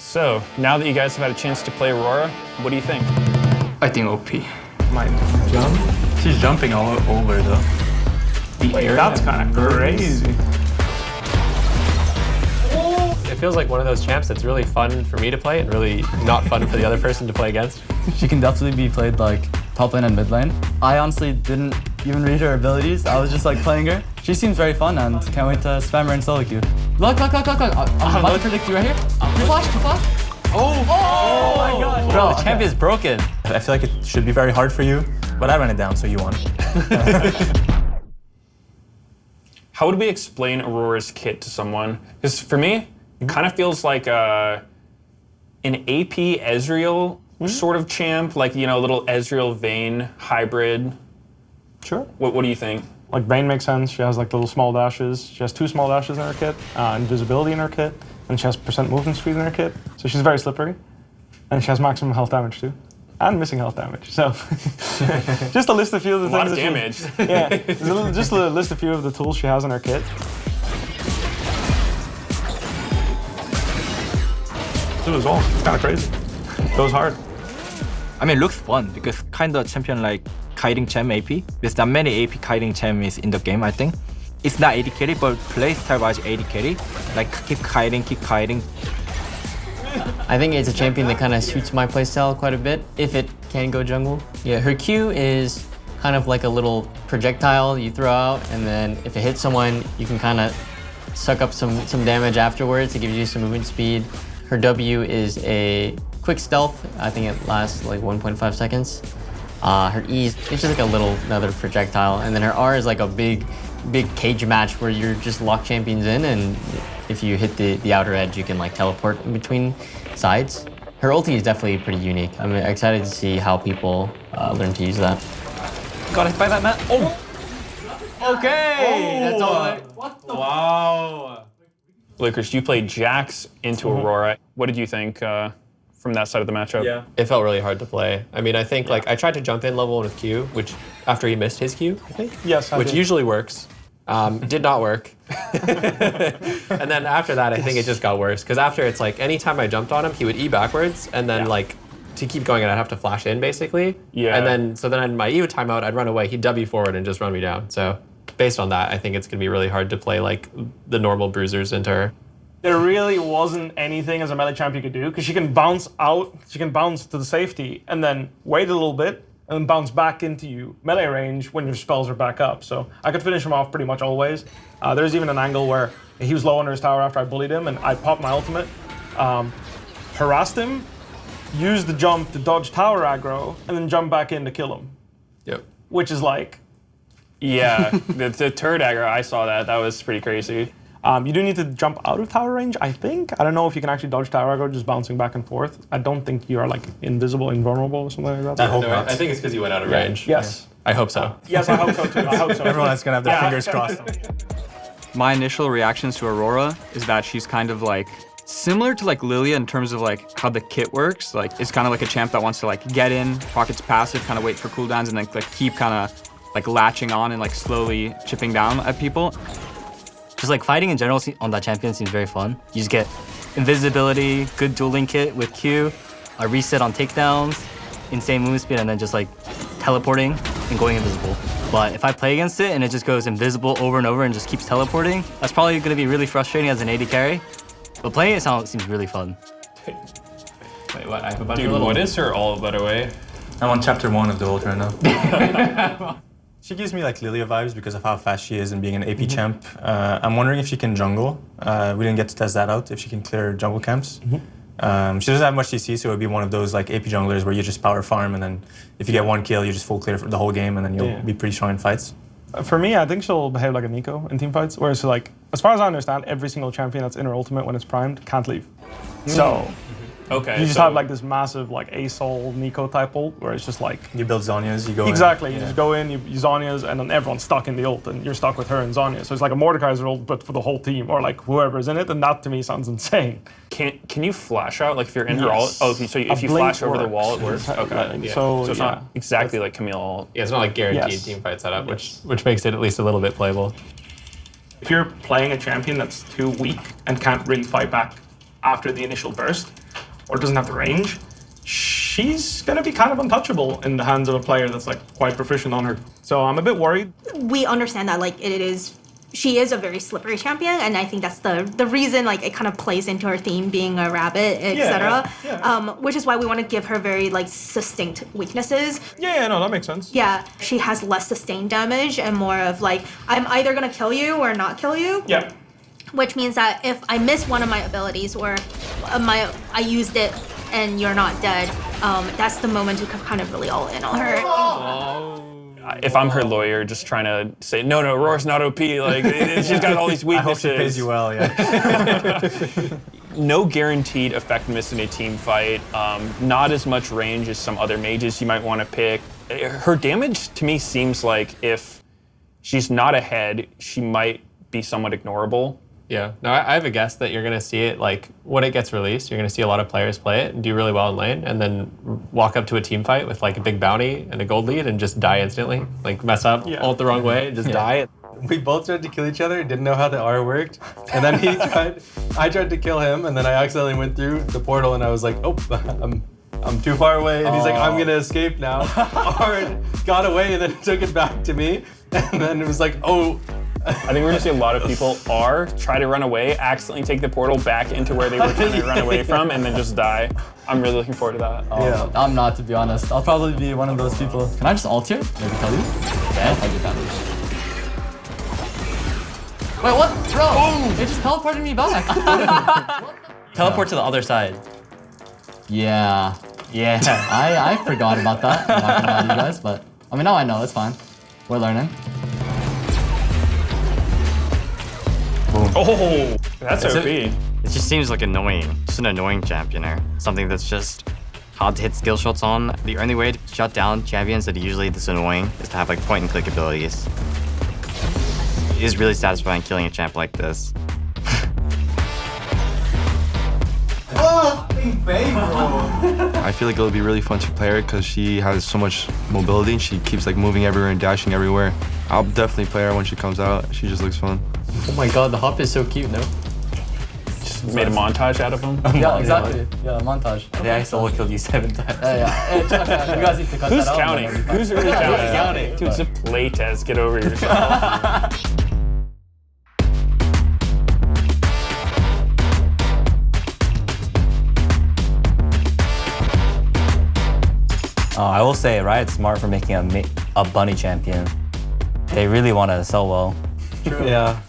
So, now that you guys have had a chance to play Aurora, what do you think? I think OP. Might jump. She's jumping all over though. Wait, that's kind of crazy. It feels like one of those champs that's really fun for me to play and really not fun for the other person to play against. She can definitely be played like top lane and mid lane. I honestly didn't even read her abilities. I was just like playing her. She seems very fun and can't wait to spam her in solo queue. Look. I'm about to predict you right here. You flash. Oh my gosh. Bro, the champ is broken. I feel like it should be very hard for you, but I ran it down, so you won. How would we explain Aurora's kit to someone? Because for me, it kind of feels like an AP Ezreal sort of champ, like, you know, a little Ezreal Vayne hybrid. Sure. What do you think? Like Vayne makes sense. She has like little small dashes. She has 2 small dashes in her kit, invisibility in her kit, and she has % movement speed in her kit. So she's very slippery. And she has maximum health damage too. And missing health damage. So just to list a few of the things. A lot of damage. Just to list a few of the tools she has in her kit. It was all kind of crazy. Goes hard. I mean, it looks fun because kind of champion like kiting champ AP. There's not many AP kiting champs in the game, I think. It's not 80 carry, but playstyle wise 80 carry. Like keep kiting. I think it's a champion that kind of suits my playstyle quite a bit, if it can go jungle. Yeah, her Q is kind of like a little projectile you throw out, and then if it hits someone, you can kind of suck up some damage afterwards. It gives you some movement speed. Her W is a quick stealth. I think it lasts like 1.5 seconds. Her E is it's just like another projectile, and then her R is like a big cage match where you're just lock champions in, and if you hit the outer edge, you can like teleport in between sides. Her ulti is definitely pretty unique. I'm excited to see how people learn to use that. Got hit by that, Matt. Oh! Okay! That's all. What the? Wow. Licorice, you played Jax into Aurora. What did you think from that side of the matchup? Yeah. It felt really hard to play. I mean, I think like I tried to jump in level 1 with Q, which after he missed his Q, I think. Yes, which usually works. Did not work. And then after that, I think it just got worse. Because after it's like, anytime I jumped on him, he would E backwards. And then like, to keep going, I'd have to flash in basically. Yeah. And then, so then my E would time out, I'd run away, he'd W forward and just run me down. So based on that, I think it's gonna be really hard to play like the normal bruisers into her. There really wasn't anything as a melee champ you could do, because she can bounce out, she can bounce to the safety, and then wait a little bit, and then bounce back into you melee range when your spells are back up. So I could finish him off pretty much always. There's even an angle where he was low under his tower after I bullied him, and I popped my ultimate, harassed him, used the jump to dodge tower aggro, and then jump back in to kill him. Yep. Which is like... Yeah, the turret aggro, I saw that. That was pretty crazy. You do need to jump out of tower range, I think. I don't know if you can actually dodge tower aggro just bouncing back and forth. I don't think you are like invisible, invulnerable or something like that. I hope not. I think it's because you went out of range. Yes. I hope so. Yes, I hope so too. I hope so. Everyone's gonna have their fingers crossed. My initial reactions to Aurora is that she's kind of like similar to like Lilia in terms of like how the kit works. Like it's kind of like a champ that wants to like get in, proc its passive, kind of wait for cooldowns, and then like keep kind of like latching on and like slowly chipping down at people. Just like fighting in general on that champion seems very fun. You just get invisibility, good dueling kit with Q, a reset on takedowns, insane movement speed, and then just like teleporting and going invisible. But if I play against it and it just goes invisible over and over and just keeps teleporting, that's probably gonna be really frustrating as an AD carry. But playing it seems really fun. Wait, what? I have a bunch Dude, of what is her ult, by the way? I'm on chapter 1 of the ult right now. She gives me like Lilia vibes because of how fast she is and being an AP champ. I'm wondering if she can jungle. We didn't get to test that out, if she can clear jungle camps. She doesn't have much CC, so it would be one of those like AP junglers where you just power farm, and then if you get 1 kill, you just full clear for the whole game, and then you'll be pretty strong in fights. For me, I think she'll behave like a Nico in team fights, whereas like, as far as I understand, every single champion that's in her ultimate when it's primed can't leave. So Okay. you just have like this massive like ASOL Nico type ult where it's just like... You build Zhonya's, you go Exactly, in. you just go in, you Zhonya's, and then everyone's stuck in the ult, and you're stuck with her and Zhonya. So it's like a Mordekaiser ult, but for the whole team, or like whoever's in it, and that to me sounds insane. Can you flash out? Like if you're in her ult? Yes. Oh, so if you blink flash over the works. wall, it works? Okay. Yeah. So it's yeah. not exactly like Camille ult. Yeah, it's not like guaranteed Yes. team fight setup, which makes it at least a little bit playable. If you're playing a champion that's too weak and can't really fight back after the initial burst, or doesn't have the range, she's going to be kind of untouchable in the hands of a player that's like quite proficient on her. So I'm a bit worried. We understand that like she is a very slippery champion, and I think that's the reason like it kind of plays into her theme being a rabbit, etc. Which is why we want to give her very like succinct weaknesses. Yeah, no, that makes sense. Yeah, she has less sustained damage and more of like I'm either gonna kill you or not kill you. Yeah. Which means that if I miss one of my abilities or I used it and you're not dead, that's the moment to kind of really all in on her. If I'm her lawyer, just trying to say, no, Aurora's not OP. Like, she's got all these weaknesses. I hope she pays you well, yeah. No guaranteed effectiveness in a team fight. Not as much range as some other mages you might want to pick. Her damage, to me, seems like if she's not ahead, she might be somewhat ignorable. Yeah, no, I have a guess that you're going to see it, like, when it gets released, you're going to see a lot of players play it and do really well in lane, and then walk up to a team fight with, like, a big bounty and a gold lead and just die instantly. Like, mess up, ult the wrong way, and just die. We both tried to kill each other, didn't know how the R worked, and then I tried to kill him, and then I accidentally went through the portal, and I was like, oh, I'm too far away, and he's like, I'm gonna escape now. R got away, and then took it back to me, and then it was like, oh. I think we're gonna see a lot of people try to run away, accidentally take the portal back into where they were trying to run away from, and then just die. I'm really looking forward to that. Yeah. I'm not, to be honest. I'll probably be one of those people. Can I just ult here? Maybe kill you? Yeah, I'll get damage. Wait, what? Bro! It just teleported me back. Teleport to the other side. Yeah. Yeah. I forgot about that. I'm not gonna lie to you guys, but I mean, now I know. It's fine. We're learning. Oh, that's OP. It just seems like annoying. Just an annoying championer. Something that's just hard to hit skill shots on. The only way to shut down champions that are usually this annoying is to have like point and click abilities. It is really satisfying killing a champ like this. I feel like it'll be really fun to play her because she has so much mobility and she keeps like moving everywhere and dashing everywhere. I'll definitely play her when she comes out. She just looks fun. Oh my god, the hop is so cute, no? Just made a montage out of him. Yeah, exactly. Yeah, montage. Yeah, I solo killed you 7 times. Yeah. You guys need to cut Who's that out. counting? Who's really counting? Dude, it's a play test. Get over yourself. I will say Riot's smart for making a bunny champion. They really want to sell well. Yeah.